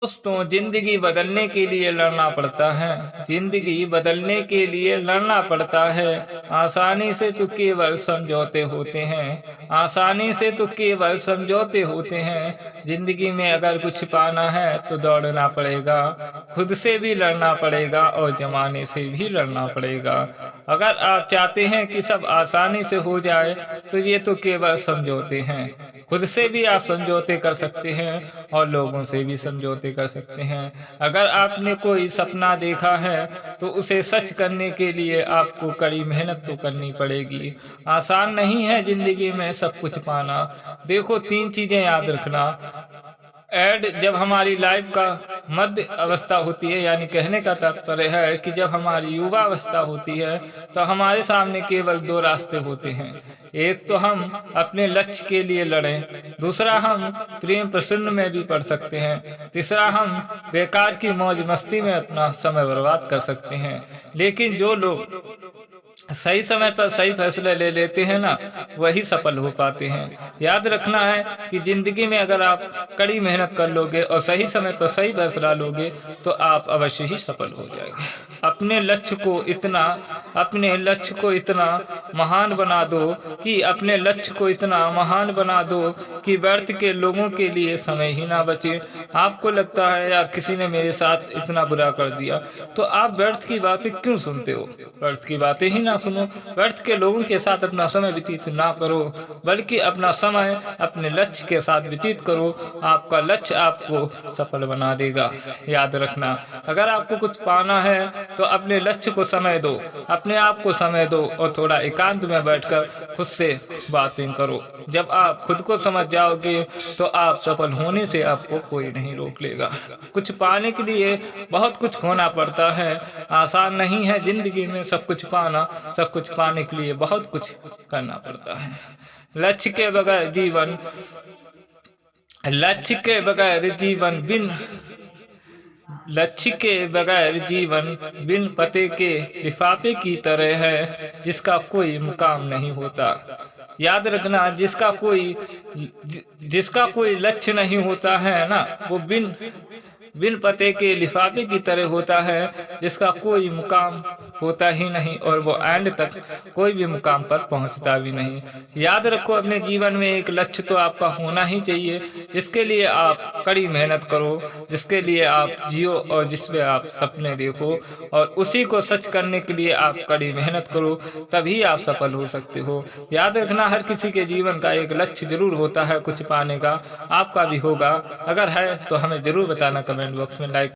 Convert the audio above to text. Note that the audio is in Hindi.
दोस्तों, जिंदगी बदलने के लिए लड़ना पड़ता है। जिंदगी बदलने के लिए लड़ना पड़ता है। आसानी से तो केवल समझौते होते हैं। आसानी से तो केवल समझौते होते हैं। जिंदगी में अगर कुछ पाना है तो दौड़ना पड़ेगा, खुद से भी लड़ना पड़ेगा और जमाने से भी लड़ना पड़ेगा। अगर आप चाहते हैं कि सब आसानी से हो जाए तो ये तो केवल समझौते हैं। खुद से भी आप समझौते कर सकते हैं और लोगों से भी समझौते कर सकते हैं। अगर आपने कोई सपना देखा है तो उसे सच करने के लिए आपको कड़ी मेहनत तो करनी पड़ेगी। आसान नहीं है जिंदगी में सब कुछ पाना। देखो, 3 चीजें याद रखना। जब हमारी लाइफ का मध्य अवस्था होती है, यानी कहने का तात्पर्य है कि जब हमारी युवा अवस्था होती है तो हमारे सामने केवल 2 रास्ते होते हैं। एक तो हम अपने लक्ष्य के लिए लड़ें, दूसरा हम प्रेम प्रसन्न में भी पड़ सकते हैं, तीसरा हम बेकार की मौज मस्ती में अपना समय बर्बाद कर सकते हैं। लेकिन जो लोग सही समय पर सही फैसले ले लेते हैं ना, वही सफल हो पाते हैं। याद रखना है कि जिंदगी में अगर आप कड़ी मेहनत कर लोगे और सही समय पर सही फैसला लोगे तो आप अवश्य ही सफल हो जाएंगे। अपने लक्ष्य को इतना महान बना दो कि व्यर्थ के लोगों के लिए समय ही ना बचे। आपको लगता है यार किसी ने मेरे साथ इतना बुरा कर दिया, तो आप व्यर्थ की बातें क्यों सुनते हो? व्यर्थ की बातें ही ना सुनो। व्यर्थ के लोगों के साथ अपना समय व्यतीत ना करो, बल्कि अपना समय अपने लक्ष्य के साथ व्यतीत करो। आपका लक्ष्य आपको सफल बना देगा। याद रखना, अगर आपको कुछ पाना है तो अपने लक्ष्य को समय दो, अपने आप को समय दो और थोड़ा एकांत में बैठकर खुद से बातें करो। जब आप खुद को समझ जाओगे तो आप सफल होने से आपको कोई नहीं रोक लेगा। कुछ पाने के लिए बहुत कुछ खोना पड़ता है। आसान नहीं है जिंदगी में सब कुछ पाना। सब कुछ पाने के लिए बहुत कुछ करना पड़ता है। लक्ष्य के बगैर जीवन लक्ष्य के बगैर जीवन बिन लक्ष्य के बगैर जीवन बिन पते के लिफाफे की तरह है, जिसका कोई मुकाम नहीं होता। याद रखना, जिसका कोई लक्ष्य नहीं होता है ना, वो बिन पते के लिफाफे की तरह होता है, जिसका कोई मुकाम होता ही नहीं और वो एंड तक कोई भी मुकाम पर पहुंचता भी नहीं। याद रखो, अपने जीवन में एक लक्ष्य तो आपका होना ही चाहिए, जिसके लिए आप कड़ी मेहनत करो, जिसके लिए आप जियो और जिसमें आप सपने देखो, और उसी को सच करने के लिए आप कड़ी मेहनत करो, तभी आप सफल हो सकते हो। याद रखना, हर किसी के जीवन का एक लक्ष्य जरूर होता है कुछ पाने का। आपका भी होगा। अगर है तो हमें जरूर बताना कमेंट बॉक्स में। लाइक